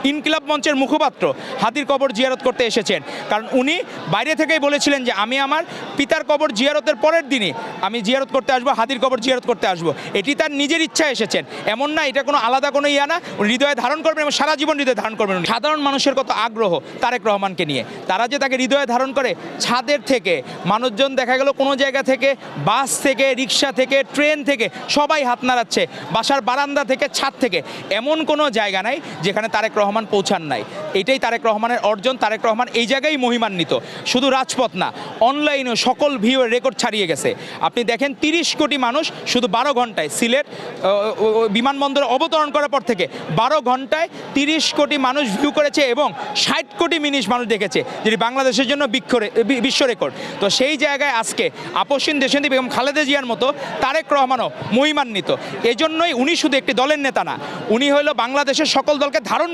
ইনকিলাব মঞ্চের মুখপাত্র হাদির কবর জিয়ারত করতে এসেছেন। কারণ উনি বাইরে থেকেই বলেছিলেন যে আমি আমার পিতার কবর জিয়ারতের পরের দিনই আমি জিয়ারত করতে আসবো, হাদির কবর জিয়ারত করতে আসবো। এটি তার নিজের ইচ্ছা এসেছেন, এমন না এটা কোনো আলাদা কোনো ইয়া না। হৃদয়ে ধারণ করবেন এবং সারা জীবন হৃদয়ে ধারণ করবেন। সাধারণ মানুষের কত আগ্রহ তারেক রহমানকে নিয়ে, তারা যে তাকে হৃদয়ে ধারণ করে। ছাদের থেকে মানুষজন দেখা গেল কোনো জায়গা থেকে, বাস থেকে, রিক্সা থেকে, ট্রেন থেকে সবাই হাত নাড়াচ্ছে, বাসার বারান্দা থেকে, ছাদ থেকে। এমন কোনো জায়গা নাই যেখানে তারেক রহমান পৌঁছান নাই। এটাই তারেক রহমানের অর্জন। তারেক রহমান এই জায়গায় মহিমান্বিত। শুধু রাজপথ না, অনলাইনেও সকল ভিউয়ের রেকর্ড ছাড়িয়ে গেছে। আপনি দেখেন 30 কোটি মানুষ শুধু 12 ঘন্টায় সিলেট বিমানবন্দরে অবতরণ করার পর থেকে 12 ঘন্টায় 30 কোটি মানুষ ভিউ করেছে এবং 60 কোটি মানুষ দেখেছে, যেটি বাংলাদেশের জন্য বিশ্ব রেকর্ড। তো সেই জায়গায় আজকে আপসীন দেশনেত্রী বেগম খালেদা জিয়ার মতো তারেক রহমানও মহিমান্বিত। এজন্যই উনি শুধু একটি দলের নেতা না, উনি হলো বাংলাদেশের সকল দলকে ধারণ